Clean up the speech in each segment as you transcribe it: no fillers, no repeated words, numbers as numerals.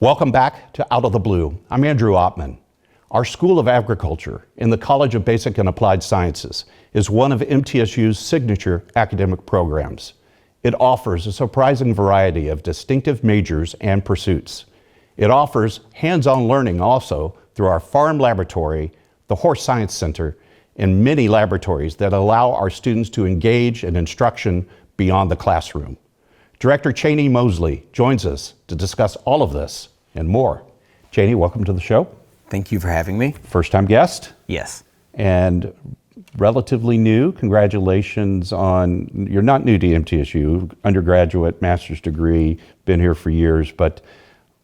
Welcome back to Out of the Blue. I'm Andrew Oppman. Our School of Agriculture in the College of Basic and Applied Sciences is one of MTSU's signature academic programs. It offers a surprising variety of distinctive majors and pursuits. It offers hands-on learning also through our farm laboratory, the Horse Science Center, and many laboratories that allow our students to engage in instruction beyond the classroom. Director Cheney Mosley joins us to discuss all of this and more. Cheney, welcome to the show. Thank you for having me. First time guest. Yes. And relatively new. Congratulations on, you're not new to MTSU, undergraduate, master's degree, been here for years, but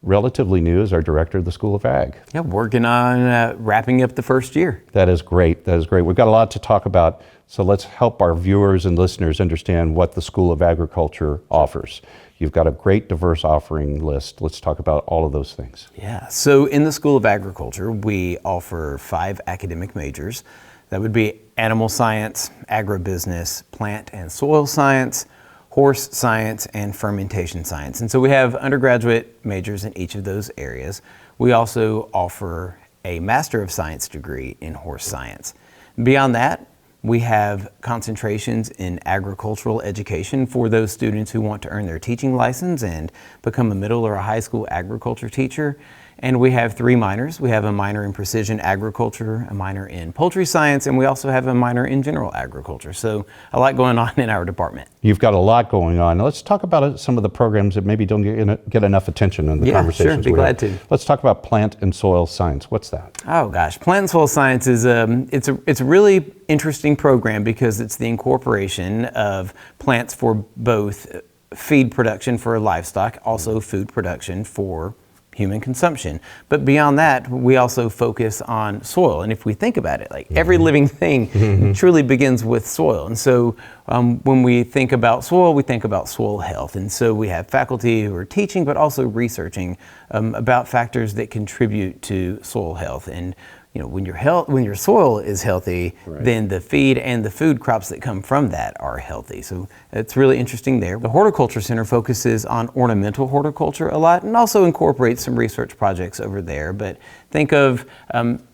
relatively new as our director of the School of Ag. Yeah, working on wrapping up the first year. That is great. That is great. We've got a lot to talk about, so let's help our viewers and listeners understand what the School of Agriculture offers. You've got a great diverse offering list. Let's talk about all of those things. Yeah, so in the School of Agriculture, we offer 5 academic majors. That would be animal science, agribusiness, plant and soil science, horse science, and fermentation science. And so we have undergraduate majors in each of those areas. We also offer a Master of Science degree in horse science. Beyond that, we have concentrations in agricultural education for those students who want to earn their teaching license and become a middle or a high school agriculture teacher. And we have 3 minors. We have a minor in precision agriculture, a minor in poultry science, and we also have a minor in general agriculture. So a lot going on in our department. You've got a lot going on. Now let's talk about some of the programs that maybe don't get enough attention in the conversations. Sure, be glad to. Let's talk about plant and soil science. What's that? Oh gosh, plant and soil science is it's a really interesting program because it's the incorporation of plants for both feed production for livestock, also food production for human consumption. But beyond that, we also focus on soil. And if we think about it, like every living thing truly begins with soil. And so when we think about soil, we think about soil health. And so we have faculty who are teaching, but also researching about factors that contribute to soil health. And you know, when your soil is healthy, right, then the feed and the food crops that come from that are healthy. So it's really interesting there. The Horticulture Center focuses on ornamental horticulture a lot and also incorporates some research projects over there. But think of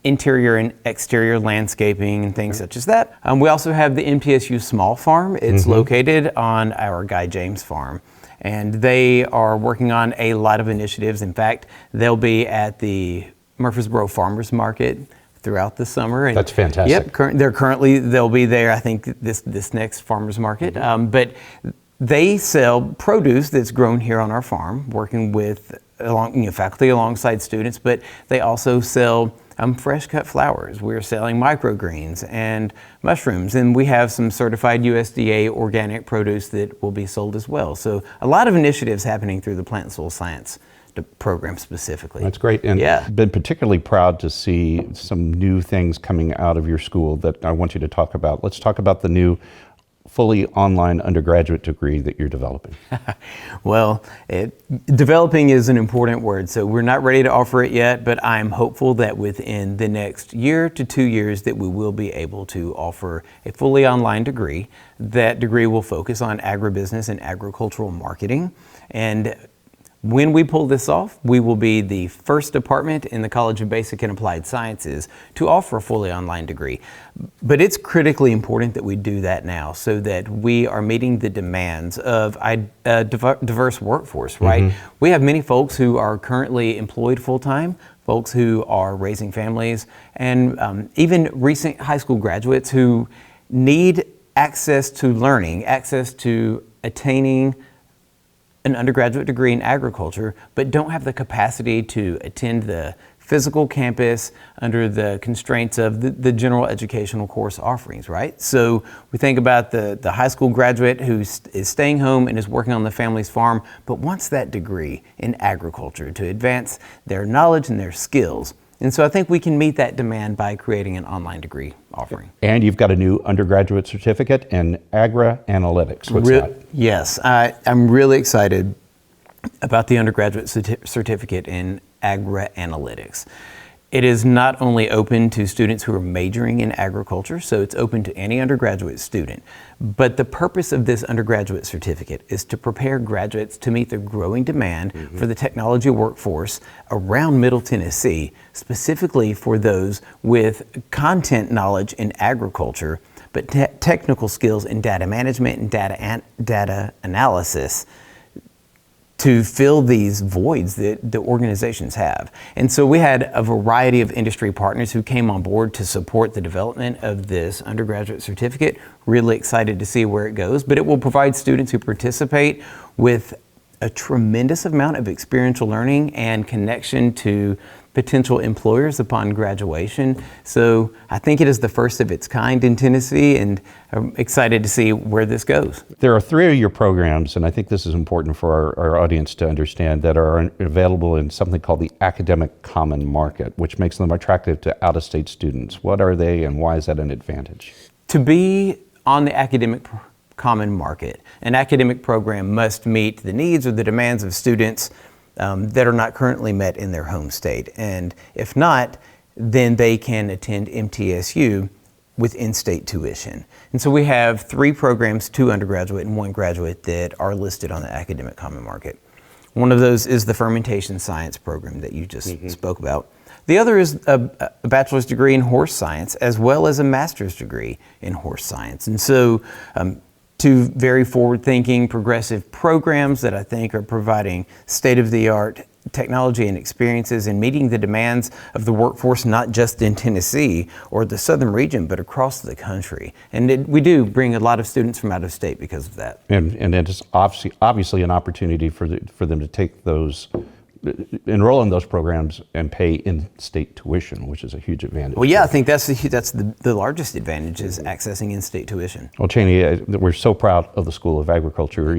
interior and exterior landscaping and things such as that. We also have the MTSU Small Farm. It's located on our Guy James farm. And they are working on a lot of initiatives. In fact, they'll be at the Murfreesboro Farmers Market throughout the summer. And that's fantastic. Yep, they'll be there, I think, this next farmers market. But they sell produce that's grown here on our farm, working with faculty alongside students, but they also sell fresh cut flowers. We're selling microgreens and mushrooms, and we have some certified USDA organic produce that will be sold as well. So a lot of initiatives happening through the plant and soil science program specifically. That's great. And yeah, been particularly proud to see some new things coming out of your school that I want you to talk about. Let's talk about the new fully online undergraduate degree that you're developing. Well, developing is an important word, so we're not ready to offer it yet, but I'm hopeful that within the next year to 2 years that we will be able to offer a fully online degree. That degree will focus on agribusiness and agricultural marketing. And when we pull this off, we will be the first department in the College of Basic and Applied Sciences to offer a fully online degree. But it's critically important that we do that now so that we are meeting the demands of a diverse workforce, right? We have many folks who are currently employed full-time, folks who are raising families, and even recent high school graduates who need access to learning, access to attaining an undergraduate degree in agriculture, but don't have the capacity to attend the physical campus under the constraints of the general educational course offerings, right? So we think about the high school graduate who is staying home and is working on the family's farm, but wants that degree in agriculture to advance their knowledge and their skills. And so I think we can meet that demand by creating an online degree offering. And you've got a new undergraduate certificate in Agri-Analytics. What's that? Yes, I'm really excited about the undergraduate certificate in Agri-Analytics. It is not only open to students who are majoring in agriculture, so it's open to any undergraduate student, but the purpose of this undergraduate certificate is to prepare graduates to meet the growing demand for the technology workforce around Middle Tennessee, specifically for those with content knowledge in agriculture, but technical skills in data management and data analysis, to fill these voids that the organizations have. And so we had a variety of industry partners who came on board to support the development of this undergraduate certificate. Really excited to see where it goes, but it will provide students who participate with a tremendous amount of experiential learning and connection to potential employers upon graduation. So I think it is the first of its kind in Tennessee, and I'm excited to see where this goes. There are 3 of your programs, and I think this is important for our audience to understand, that are available in something called the Academic Common Market, which makes them attractive to out-of-state students. What are they, and why is that an advantage? To be on the Academic Common Market, an academic program must meet the needs or the demands of students that are not currently met in their home state. And if not, then they can attend MTSU with in-state tuition. And so we have 3 programs, 2 undergraduate and 1 graduate, that are listed on the Academic Common Market. One of those is the fermentation science program that you just spoke about. The other is a bachelor's degree in horse science, as well as a master's degree in horse science. And so 2 very forward-thinking, progressive programs that I think are providing state-of-the-art technology and experiences and meeting the demands of the workforce, not just in Tennessee or the southern region, but across the country. And we do bring a lot of students from out of state because of that. And it's obviously an opportunity for them to take those, enroll in those programs and pay in-state tuition, which is a huge advantage. Well, yeah, I think that's the largest advantage, is accessing in-state tuition. Well, Cheney, we're so proud of the School of Agriculture.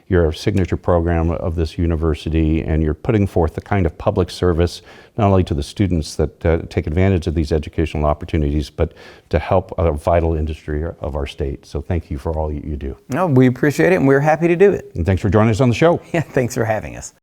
You're a signature program of this university, and you're putting forth the kind of public service, not only to the students that take advantage of these educational opportunities, but to help a vital industry of our state. So thank you for all you do. No, we appreciate it, and we're happy to do it. And thanks for joining us on the show. Yeah, thanks for having us.